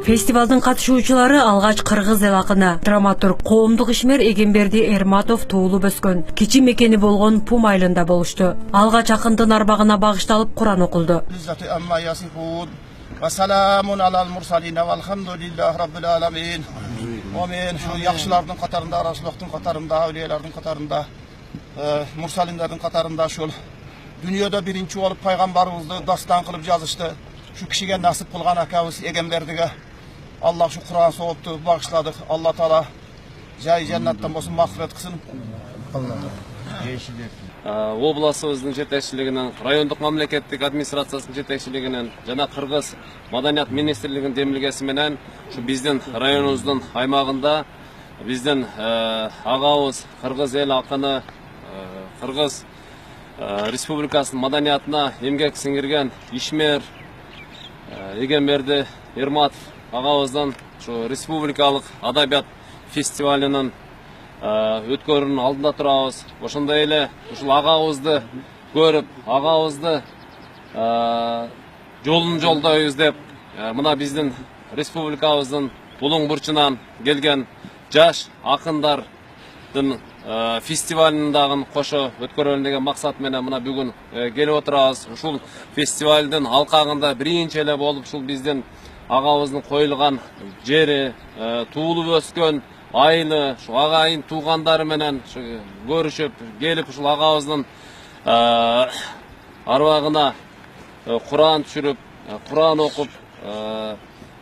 Фестивалдын катышуучулары алгач кыргыз эл акыны, драматург, коомдук ишмер Эгемберди Эрматов туулуп өскөн кичи мекени болгон Пум айылында болушту. Алгач акындын арбагына багышталып Куран окулду. Вассаламун алал мурсалина валхамдулиллахи раббил аламин. Амин. Şu yaxşılarның катарында, Расулуллахтың катарында, әулиеләрнең катарында, мурсалиндәрнең катарында шул дөньяда беренче булып пайгамбарыбызды дастан кылып жазышты. Şu кишигә насип кылган акабыз Эгембердигә Аллах şu Куран соғыпты, багышладык. Алла Таала жай жаннаттан болсын мағфират кылсын. Обласыбыздын жетекчилигинен, райондук мамлекеттик администрациясынын жетекчилигинен жана Кыргыз Маданият министрлигинин демилгеси менен ушу биздин районубуздун аймагында биздин агабыз Кыргыз эл акыны Кыргыз Республикасынын маданиятына эмгек сиңирген ишмер Эгемберди Эрматов агабыздын ушу республикалык адабият фестивалынын өткөрүүнүн алдында турабыз. Ошондой эле ушул агабызды көрүп, агабызды жолун жолдойбуз деп, мына биздин республикабыздын булуң бурчунан келген жаш акындардын фестивалынын дагы кошо өткөрөлүн деген максат менен мына бүгүн келип отурабыз. Ушул фестивалдын алкагында биринчи эле болуп ушул биздин агабыздын коюлган жери, туулуп өскөн айылы, шу агайын туугандары менен көрүшүп, келип ушул агабыздын арбагына Куран түшүрүп, Куран окуп,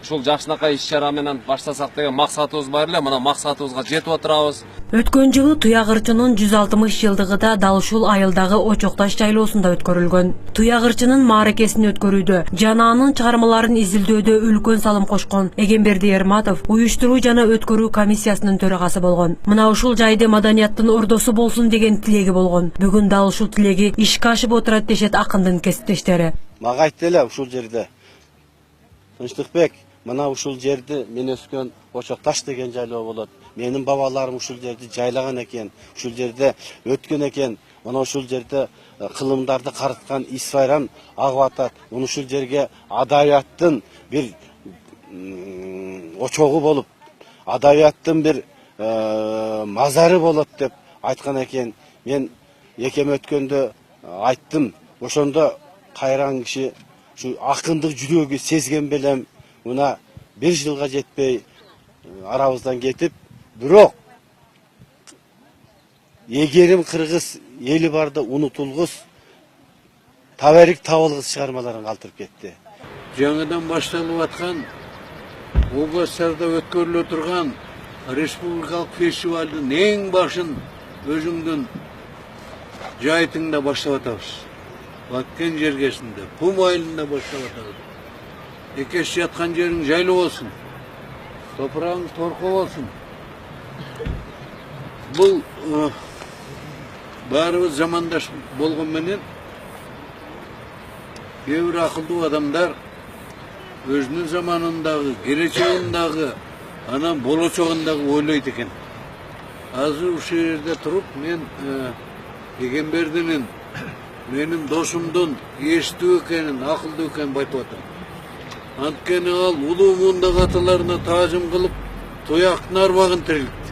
ушул жакшынакай иш-чара менен баштасак деген максатыбыз бар эле. Мына максатыбызга жетип отурабыз. Өткөн жылы Туягырчынын 160 жылдыгы дал ушул айылдагы Очокташ жайлоосунда өткөрүлгөн. Туягырчынын мааракесин өткөрүүдө жана анын чыгармаларын изилдөөдө үлкөн салым кошкон Эгемберди Эрматов уюштуруу жана өткөрүү комиссиясынын төрагасы болгон. Мына ушул жайды маданияттын ордосу болсун деген тилеги болгон. Бүгүн дал ушул тилеги ишке ашып отурат дешет акындын кесиптештери. Мага айтты эле ушул жерде Тынчтыкбек, мына ушул жерди мен өскөн Очокташ деген жайлоо болот. Менин бабаларым ушул жерди жайлаган экен, ушул жерде өткөн экен. Мына ушул жерде кылымдарды карыткан Исфайран агып атат. Ушул жерге адабияттын бир очогу болуп, адабияттын бир мазары болот деп айткан экен. Мен экем өткөндө айттым. Ошондо кайран киши şu akındık жүрөгү сезген белем, мына 1 жылга жетпей арабыздан кетип, бирок эгерим кыргыз эли барда унутулгус, табарик табылгыс чыгармаларын калтырып кетти. Жаңадан башталып аткан областарда өткөрүлө турган республикалык фестивалдын эң башын өзүңдүн жайтыңда баштап атабыз. Баткен жергесінде, Пум айылында баштап атабыз. Экеш жатқан жерің жайлы болсын, топырағың торқы болсын. Бұл барыбыз замандаш болған менен, кейбір ақылды адамдар өзінің заманындағы, келечегіндегі, анан болочогундағы ойлойт экен. Азыр ушул жерде туруп мен Эгембердинин менин досумдун эстүү экенин, акылдуу экенин айтып атам. Анткени ал улуу мундагы аталарына таажым кылып, Туяктын арбагын тирилтти.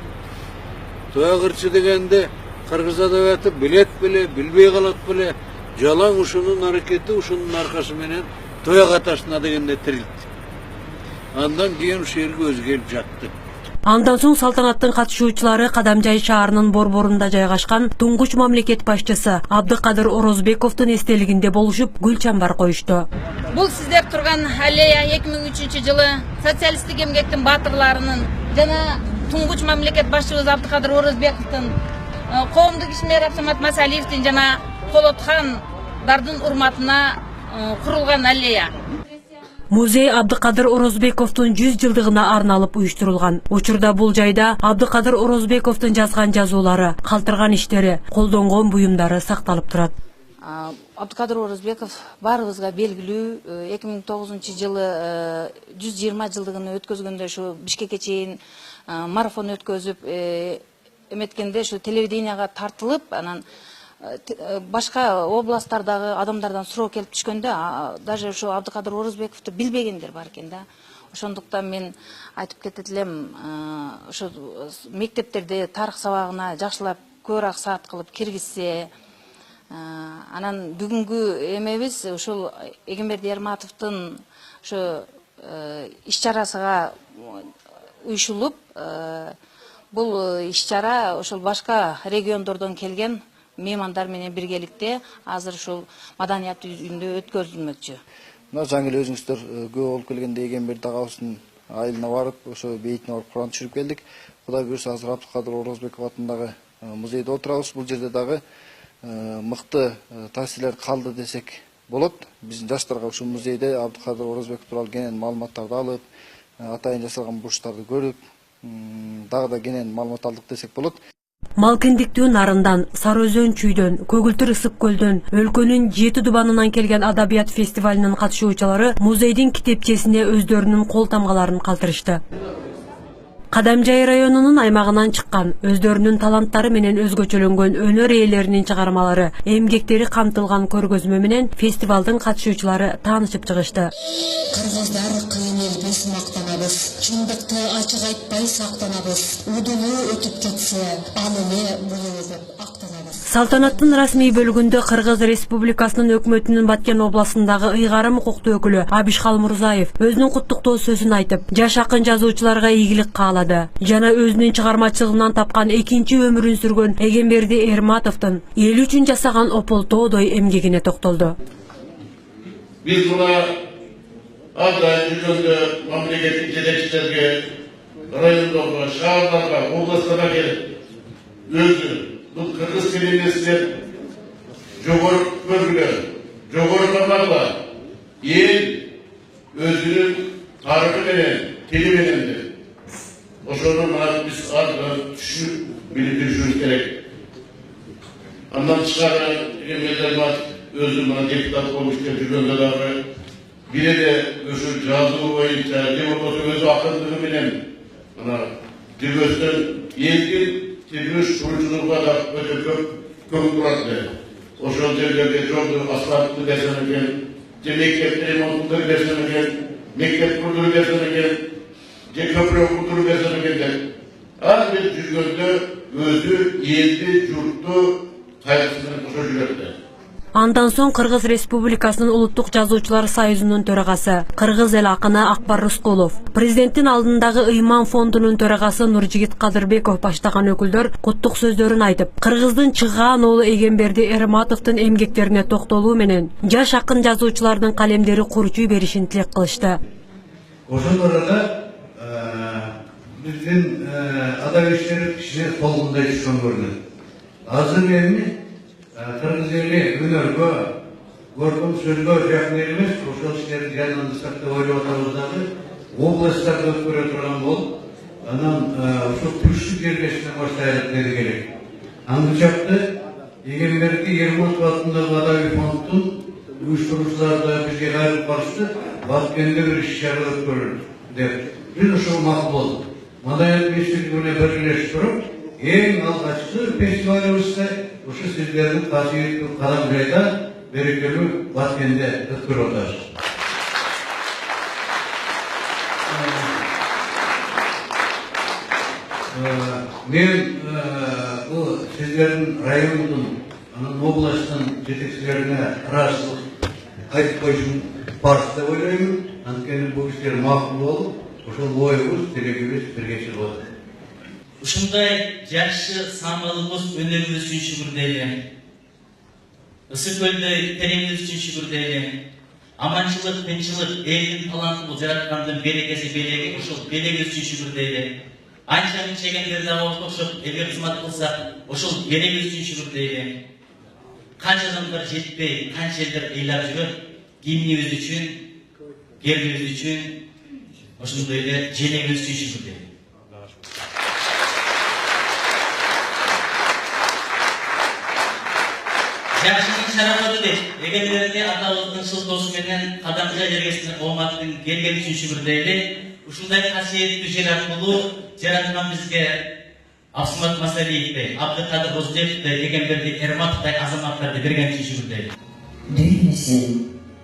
Туягырчы дегенде кыргыз адабияты билет беле, билбей калат беле, жалаң ушунун аракети, ушунун аркасы менен Туяк атасына дегенде тирилтти. Андан кийин ушул жерге өзү келип жатты. Андан соң салтанаттын катышуучулары Кадамжай шаарынын борборунда жайгашкан туңгуч мамлекет башчысы Абдыкадыр Орозбековдун эстелигинде болушуп гүл чамбар коюшту. Бул сиздер турган аллея 2003 жылы социалисттик эмгектин баатырларынын жана туңгуч мамлекет башчыбыз Абдыкадыр Орозбековдун, коомдук ишмер Абсамат Масалиевдин жана Полотхандардын урматына курулган аллея. Музей Абдыкадыр Орозбековдун 100 жылдыгына арналып уюштурулган. Учурда бул жайда Абдыкадыр Орозбековдун жазган жазуулары, калтырган иштери, колдонгон буюмдары сакталып турат. Абдыкадыр Орозбеков баарыбызга белгилүү 2009 жылы 120 жылдыгын өткөзгөндө ушу Бишкекке чейин марафон өткөзүп эметкенде ушу телевиденияга тартылып, анан башка областтардагы адамдардан суроо келип түшкөндө даже ушу Абдыкадыр Орозбековду билбегендер бар экен да. Ошондуктан мен айтып кетет элем, ошо мектептерде тарых сабагына жакшылап көбүрөөк саат кылып киргизсе, анан бүгүнкү эмебиз ушул Эгемберди Эрматовдун ошо иш-чарасыга уюшулуп, бул иш-чара ошол башка региондордон келген меймандар менен биргеликте азыр ушул маданият үйүндө өткөрүлмөкчү. Мына жаңы эле өзүңүздөр көп болуп келгенде Эгемберди агабыздын айылына барып, ошо бейитине барып Куран түшүрүп келдик. Кудай буюрса азыр Абдыкадыр Орозбеков атындагы музейде отурабыз. Бул жерде дагы мыкты таасирлер калды десек болот. Биздин жаштарга ушул музейде Абдыкадыр Орозбеков тууралуу кенен маалыматтарды алып, атайын жасалган бурчтарды көрүп, дагы да кенен маалымат алдык десек болот. Малкендиктүү нарындан, Сарыөзөн чүйдөн, Көгүлтүр ысык көлдөн, өлкөнүн 7 дубанынан келген адабият фестивалынын катышуучулары музейдин китепчесине өздөрүнүн кол тамгаларын калтырышты. Кадамжай районунун аймагынан чыккан, өздөрүнүн таланттары менен өзгөчөлөнгөн өнөр ээлеринин чыгармалары, эмгектери камтылган көргөзмө менен фестивалдын катышуучулары таанышып чыгышты. Кыргыздар кыйын элбиз, мактанабыз. Чындыкты ачык айтпай сактанабыз. Удулуу өтүп кетсе, ал эле бул деп актанабыз. Салтанаттын расмий бөлүгүндө Кыргыз Республикасынын өкмөтүнүн Баткен областындагы ыйгарым укуктуу өкүлү Абишхал Мурзаев өзүнүн куттуктоо сөзүн айтып, жаш акын жазуучуларга ийгилик каалады. Жана өзүнүн чыгармачылыгынан тапкан экинчи өмүрүн сүргөн Эгемберди Эрматовдун эл үчүн жасаган ополтоодой эмгегине токтолду. Биз мына андай жүргөндө мамлекеттик жетекчилерге, райондогу, шаарларга, областтарга келип, өзү бул кыргыз тилинесине жогору көргүлөр, жогору кармагыла, эл өзүнүн тарыхы менен, тили менен ошону биз түшүнүп билип жүрүшүбүз керек. Андан тышкары Эгемберди өзү мына депутат болуп иштеп жүргөндө дагы биреде ошо жазуу боюнча же болбосо өз акындыгы менен мына жүргөздөн элдин тигиш курушунуга да өтө көп көңүл бурат. Ошол жерлерде жолду асфальтты десем экен, же мектеп ремонтун десем экен, мектеп курдур десем экен, же көпүрө курдур десем экен деп. Ар бир жүргөндө өзү элди, журтту кайгысы менен кошо жүрөт. Андан соң Кыргыз Республикасынын Улуттук жазуучулар союзунун төрагасы, кыргыз эл акыны Акбар Рыскулов, президенттин алдындагы Ыйман фондунун төрагасы Нуржигит Кадырбеков баштаган өкүлдөр куттук сөздөрүн айтып, Кыргыздын чыгаан уулу Эгемберди Эрматовдун эмгектерине токтолуу менен жаш акын жазуучулардын калемдери курчуй беришин тилек кылышты. Ошол арада биздин адабиеттер кичине толгундай түшкөн көрүнөт. Азыр эми кыргыз эли өнөргө, көркөм сөзгө жакын эл эмес, ошол иштерди жайландырсак деп ойлоп атабыз дагы, областтарда өткөрө турган болуп, анан ошол күчтүү жергесине баштайлык деди керек. Аңгычакты Эгемберди Эрматов атындагы адабий фонддун уюштуруучулары бизге кайрылып барышты, Баткенде бир иш-чара өткөрүлдү деп. Биз ошол макул болдук. Маданият министрлиги менен биргелешип туруп, эң алгачкы фестивалыбызды ошо сиздердин касиеттүү Кадамжайда берекелүү Баткенде өткөрүп атабыз. Мен бул сиздердин райондун, анан областтын жетекчилерине ыраазычылык айтып коюшум барс деп ойлоймун. Анткени бул иштер макул болуп, ошол оюбуз, тилегибиз бирге чыгып атат. Ушундай жакшы самалыбыз өнөрүбүз үчүн шүгүр дейли. Ысык көлдө тереңибиз үчүн шүгүр дейли. Аманчылык, тынччылык, элдин таланты бул жараткандын берекеси, белеги, ошол белегибиз үчүн шүгүр дейли. Анча мынча Эгемберди агабызга окшоп элге кызмат кылсак, ошол белегибиз үчүн шүгүр дейли. Канча адамдар жетпей, канча элдер ыйлап жүрөт, гимнибиз үчүн, гербибиз үчүн, ошондой эле желегибиз үчүн шүгүр дейли. Жакшының шарапаты деп, Эгемберди атабыздын шылтоосу менен Кадамжай жергесине ооматтын келгени үчүн шүгүр дейли. Ушундай касиеттүү жер аркылуу жараткан бизге Абсымат Масалиевди, Абдыкадыр Орозбековди, Эгемберди Эрматовдой азаматтарды берген үчүн шүгүр дейли. Дүйнөсүн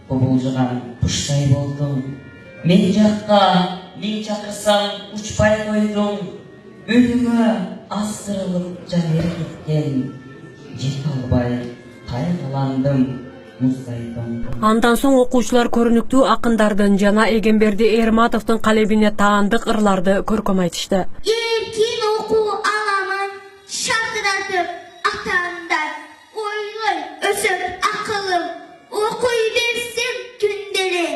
бобулжуган куштай болдум. Мен жакка нең чакырсаң учпай койдуң, өлүгө астырылып жанер кеткен, жете албай кайгыландым. Андан соң окуучулар көрүнүктүү акындардын жана Эгемберди Эрматовдун калебине таандык ырларды көркөм айтышты. Эркин окуу аламын шатыратып атандар, ойлой өсөп акылым, окуй берсем түндери,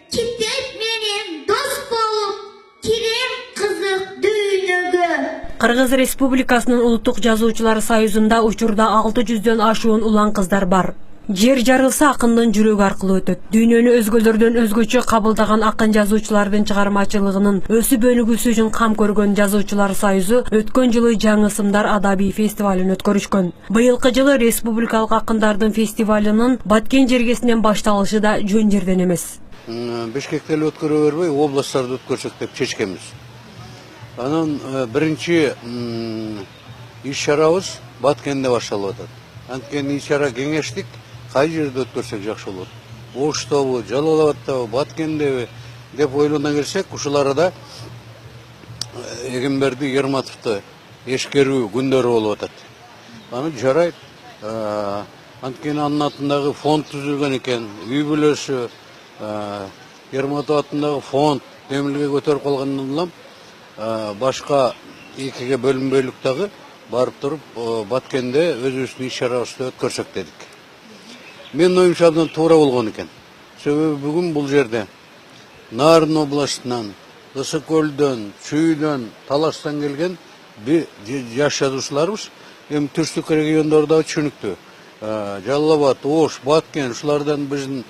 китеп менен дос болуп, кирем кызык дүйнөгө. Кыргыз Республикасынын Улуттук Жазуучулар Союзунда учурда 600дөн ашуун улан кыздар бар. Жер жарылса акындын жүрөгү аркылуу өтөт. Дүйнөнү өзгөлөрдөн өзгөчө кабылдаган акын жазуучулардын чыгармачылыгынын өсүп өнүгүүсү үчүн кам көргөн Жазуучулар Союзу өткөн жылы Жаңы сымдар адабий фестивалын өткөрүшкөн. Быйылкы жылы республикалык акындардын фестивалынын Баткен жергесинен башталышы да жөн жерден эмес. Бишкекте эле өткөрө бербей, областтарда өткөрсөк деп чечкенбиз. Анан биринчи иш чарабыз Баткенде башталып атат. Анткени иш чара кеңештик, кай жерде өткөрсөк жакшы болот. Оштобу, Жалал Абадтабы, Баткендеби деп ойлоно келсек, ушул арада Эгемберди Ерматовду эшкерүү күндөрү болуп атат. Аны жарайт. Анткени анын атындагы фонд түзүлгөн экен, үй бүлөсү, Ерматов атындагы фонд демилге көтөрүп калгандан улам башка экиге бөлүнбөйлүк дагы барып туруп Баткенде өзүбүздүн иш чарабызды өткөрсөк дедик. Менин оюмча абдан туура болгон экен. Себеби бүгүн бул жерде Нарын областынан, Ысык-Көлдөн, Чүйдөн, Таластан келген жаш жазуучуларыбыз, эми түштүк региондордо түшүнүктүү. Жалал Абад, Ош, Баткен, ушулардан биздин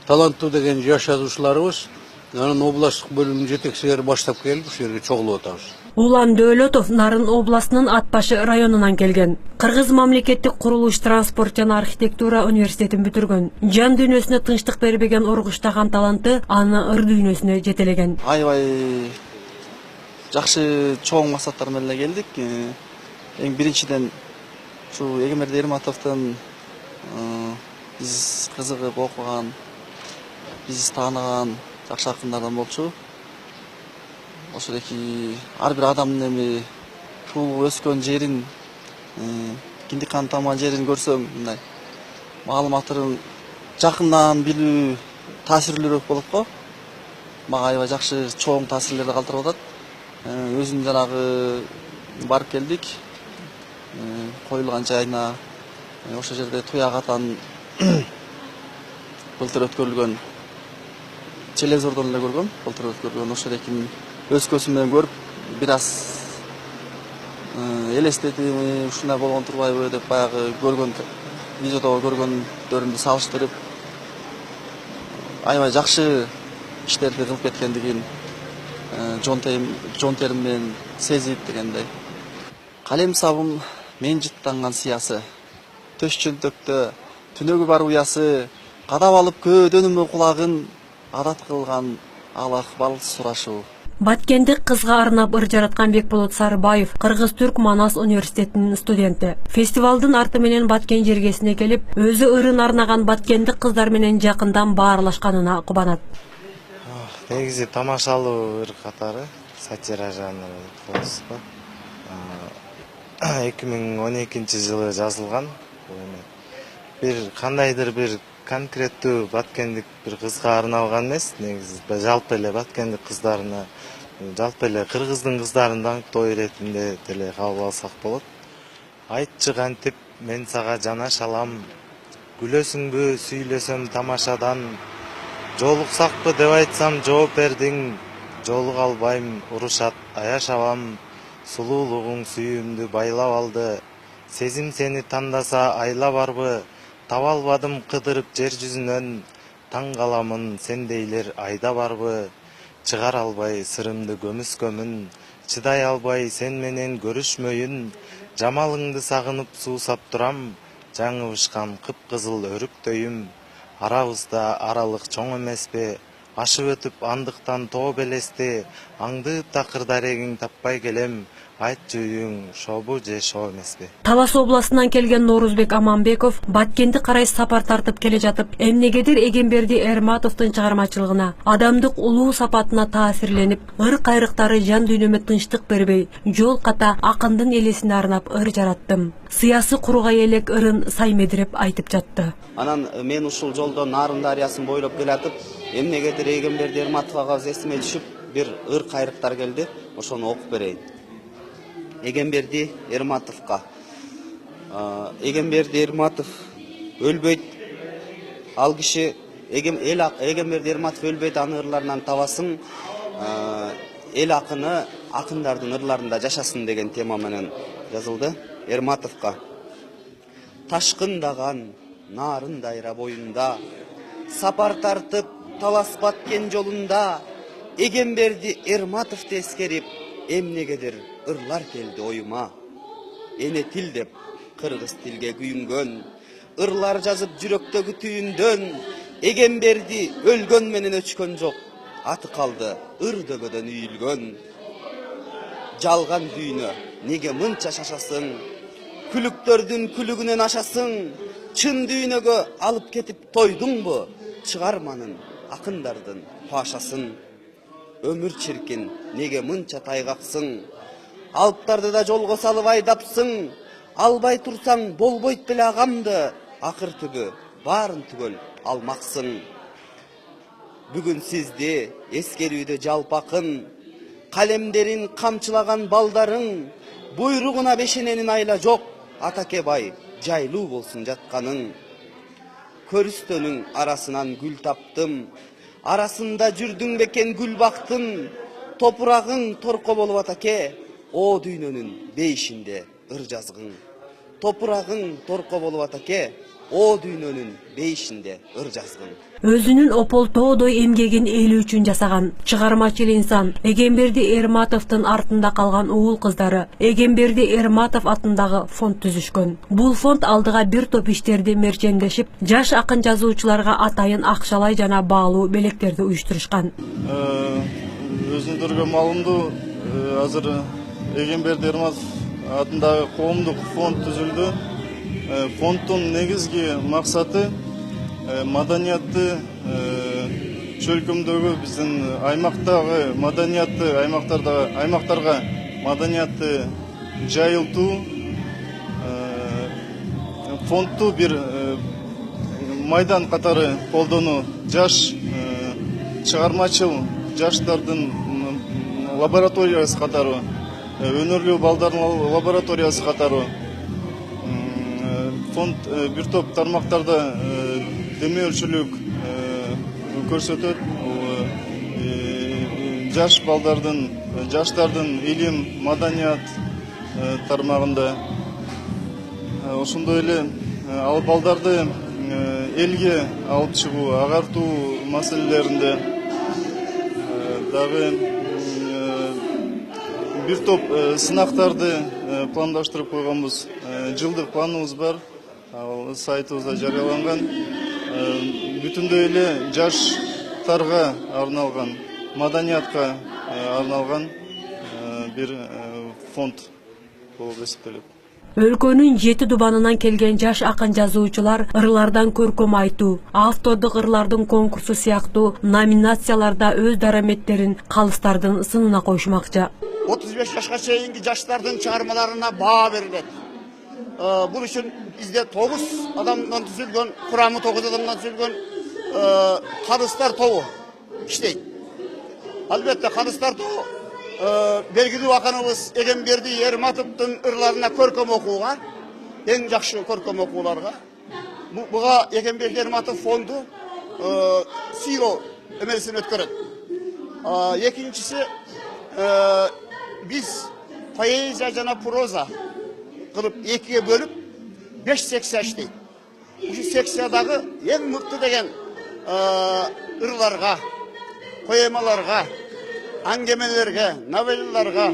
таланттуу деген жаш жазуучуларыбыз анын областтык бөлүмүнүн жетекчилери баштап келип ушул жерге чогулуп атабыз. Улан Дөөлөтов Нарын областынын Атбашы районунан келген. Кыргыз мамлекеттик курулуш, транспорт жана архитектура университетин бүтүргөн. Жан дүйнөсүнө тынчтык бербеген ургуштаган таланты аны ыр дүйнөсүнө жетелеген. Аябай жакшы чоң максаттар менен эле келдик. Эң биринчиден ушу Эгемберди Ерматовдун биз кызыгып окуган, биз тааныган жакшы акындардан болчу. Ошол эки ар бир адамдын эми туулуп өскөн жерин, киндиккан тамган жерин көрсөм, мындай маалыматтарын жакындан билүү таасирлүүрөөк болот го. Мага аябай жакшы чоң таасирлерди калтырып атат. Өзүм жанагы барып келдик. Коюлган жайына ошол жерде туяк атан былтыр өткөрүлгөн телевизордон эле көргөм, былтыр өткөрүлгөн ошол экинин өз көзүм менен көрүп, бир аз элестетип, ушундай болгон турбайбы деп баягы көргөн видеодо көргөндөрүмдү салыштырып, аябай жакшы иштерди кылып кеткендигин жон терим менен сезип дегендей. Калем сабым мен жыттанган сыясы, төш чөнтөктө түнөгү бар уясы, кадап алып көөдөнүмө кулагын, адат кылган ал акбал сурашуу. Баткенди кызга арнап ыр жараткан Бекболот Сарыбаев Кыргыз-Түрк Манас университетинин студенти. Фестивалдын арты менен Баткен жергесине келип, өзү ырын арнаган баткендик кыздар менен жакындан баарлашканына кубанат. Негизи тамашалуу ыр катары, сатира жанры болсо. 2012 жылы жазылган. Бир кандайдыр бир конкреттүү баткендик бир кызга арналган эмес, негизи жалпы эле баткендик кыздарына, жалпы эле кыргыздын кыздарын даңктоо иретинде деле кабыл алсак болот. Айтчы кантип мен сага жанаш алам, күлөсүңбү сүйлөсөм тамашадан, жолуксакпы деп айтсам жооп бердиң, жолуга албайм, урушат аяшабам, сулуулугуң сүйүүмдү байлап алды, сезим сени тандаса айла барбы, таба албадым кыдырып жер жүзүнөн, таң каламын сендейлер айда барбы, чыгар албай сырымды көмүскөмүн, чыдай албай сен менен көрүшмөйүн, жамалыңды сагынып суусап турам, жаңыбышкан кыпкызыл өрүктөйүм, арабызда аралык чоң эмеспи, ашып өтүп андыктан тоо белести, аңдып такыр дарегиң таппай келем, айт жүйүң шобу же шоо эмеспи. Талас областынан келген Норузбек Аманбеков Баткенди карай сапар тартып келе жатып, эмнегедир Эгемберди Эрматовдун чыгармачылыгына, адамдык улуу сапатына таасирленип, ыр кайрыктары жан дүйнөмө тынчтык бербей, жол ката акындын элесине арнап ыр жараттым. Сыясы кургай элек ырын саймедирип айтып жатты. Анан мен ушул жолдон Нарын дарыясын бойлоп келатып, эмнегедир Эгемберди Эрматовго эсиме түшүп, бир ыр кайрыктар келди. Ошону окуп берейин. Эгемберди Эрматовго. Эгемберди Эрматов өлбөйт. Ал киши Эгемберди Эрматов өлбөйт, аны ырларынан табасың. Эл акыны акындардын ырларында жашасын деген тема менен жазылды. Эрматовго. Ташкындаган нарын дайра боюнда, сапар тартып талас баткен жолунда, Эгемберди Эрматовду эскерип, эмнегедир ырлар келди оюма. Эне тил деп кыргыз тилге күйүнгөн, ырлар жазып жүрөктөгү түйүндөн, Эгемберди өлгөн менен өчкөн жок, аты калды ыр дөбөдөн үйүлгөн. Жалган дүйнө неге мынча шашасың, күлүктөрдүн күлүгүнөн ашасың, чын дүйнөгө алып кетип тойдуңбу, чыгарманын акындардын пашасын. Өмүр чиркин неге мынча тайгаксың, алыптарды да жолго салып айдапсың, албай турсаң болбойт беле агамды, акыр түбү баарын түгөл алмаксың. Бүгүн сизди эскерүүдө жалпакын, калемдерин камчылаган балдарың, буйругуна бешененин айла жок, атаке бай жайлуу болсун жатканың. Көрүстөнүң арасынан гүл таптым, арасында жүрдүң бекен гүл бактым, топурагың торко болуп атаке, о дүйнөнүн бейишинде ыр жазгың. Топурагың торко болуп атаке, о дүйнөнүн бейишинде ыр жазгың. Өзүнүн ополтоодой эмгегин эл үчүн жасаган чыгармачыл инсан Эгемберди Эрматовдун артында калган уул кыздары Эгемберди Эрматов атындагы фонд түзүшкөн. Бул фонд алдыга бир топ иштерди мерчендешип, жаш акын жазуучуларга атайын акчалай жана баалуу белектерди уюштурушкан. Өзүңүздөргө маалымдуу, азыр Эгемберди Эрматов атындагы коомдук фонд түзүлдү. Фонддун негизги максаты маданиятты чөлкөмдөгү биздин аймактагы маданиятты аймактарга маданиятты жайылтуу. Фондду бир майдан катары колдонуу, жаш чыгармачыл жаштардын лабораториясы катары, өнөрлүү балдардын лабораториясы катары фонд бир топ тармактарда демөөрчүлүк көрсөтөт. Жаш балдардын, жаштардын илим, маданият тармагында. Ошондой эле ал балдарды элге алып чыгуу, агартуу маселелеринде дагы бир топ сынактарды пландаштырып койгонбуз. Жылдык планыбыз бар. Сайтыбызда жарыяланган. Бүтүндөй эле жаштарга арналган, маданиятка арналган бир фонд болуп эсептелет. Өлкөнүн 7 дубанынан келген жаш акын жазуучулар ырлардан көркөм айтуу, автордук ырлардын конкурсу сыяктуу номинацияларда өз дараметтерин калыстардын сынына коюшмакчы. 35 жашка чейинки жаштардын чыгармаларына баа берилет. Бул үчүн бизде 9 адамдан түзүлгөн, курамы 9 адамдан түзүлгөн кадыстар тобу иштейт. Албетте кадыстар тобу белгилүү акыныбыз Эгемберди Эрматовдун ырларына көркөм окууга, эң жакшы көркөм окууларга буга Эгемберди Эрматов фонду сыйлоо эмесин өткөрөт. Экинчиси, биз поэзия жана проза кылып экиге бөлүп 5 секция иштейт. Ушул секциядагы эң мыкты деген ырларга, поэмаларга, аңгемелерге, новеллаларга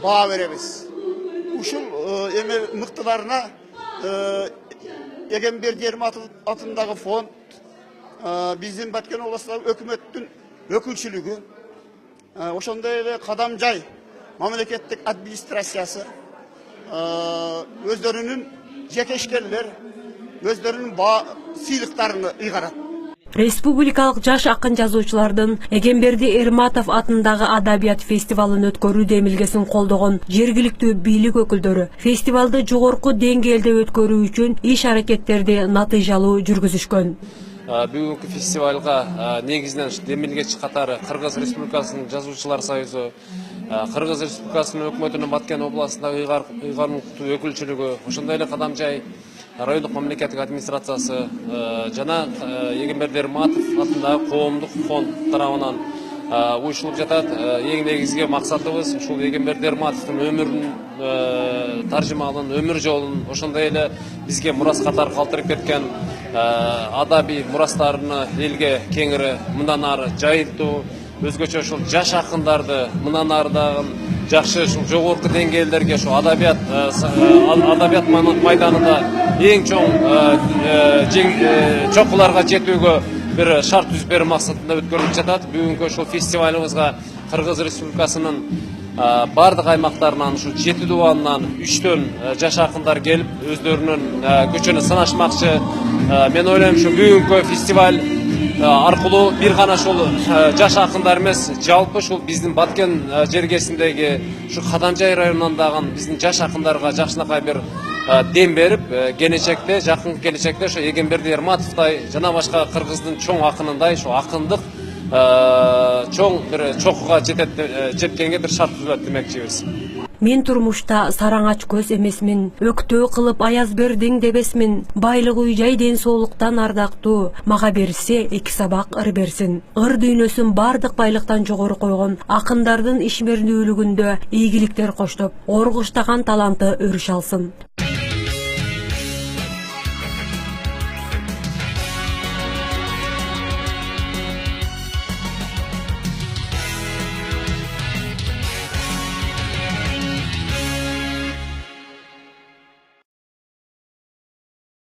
баа беребиз. Ушул мыктыларына Эгемберди Эрматов атындагы фонд биздин Баткен областындагы өкмөттүн өкүлчүлүгү, ошондой эле Кадам жай мамлекеттик администрациясы өздөрүнүн жекешкерлер өздөрүнүн сыйлыктарын ыйгарат. Республикалык жаш акын жазуучулардын Эгемберди Эрматов атындагы адабият фестивалын өткөрүү демилгесин колдогон жергиликтүү бийлик өкүлдөрү фестивалды жогорку деңгээлде өткөрүү үчүн иш-аракеттерди натыйжалуу жүргүзүшкөн. Бүгүнкү фестивалга негизинен демилгечи катары Кыргыз Республикасынын жазуучулар союзу, Кыргыз Республикасынын өкмөтүнүн Баткен областындагы ыйгармыктуу өкүлчүлүгү, ошондой эле Кадам жай райондук мамлекеттик администрациясы жана Эгемберди Эрматов атындагы коомдук фонд тарабынан уюштурулуп жатат. Эң негизги максатыбыз ушул Эгемберди Эрматовдун өмүрүн таржымалын, өмүр жолун, ошондой эле бизге мурас катары калтырып кеткен адабий мурастарыны элге кеңири мындан ары жайылтуу, өзгөчө ушул жаш акындарды мындан ары дагы жакшы ушул жогорку деңгээлдерге ушул адабият майданында эң чоң чокуларга жетүүгө бир шарт түзүп берүү максатында өткөрүлүп жатат. Бүгүнкү ушул фестивалыбызга Кыргыз Республикасынын бардык аймактарынан ушул 7 дубанынан 3төн жаш акындар келип өздөрүнүн күчүн сынашмакчы. Мен ойлойм ушу бүгүнкү фестиваль аркылуу бир гана ушул жаш акындар эмес, жалпы ушул биздин Баткен жергесиндеги ушу Кадам жай районунан дагы биздин жаш акындарга жакшынакай бир дем берип, келечекте, жакын келечекте ошо Эгемберди Эрматовдой жана башка Кыргыздын чоң акынындай ушу акындык чоң бир чокуга жеткенге бир шарт түзүлөт демекчибиз. Мен турмушта сараңач көз эмесмин, өктөө кылып аяз бердиң дебесмин, байлык уй жай ден соолуктан ардактуу, мага берсе 2 сабак ыр берсин. Ыр дүйнөсүн бардык байлыктан жогору койгон акындардын ишмердүүлүгүндө ийгиликтер коштоп, оргуштаган таланты өрүш алсын.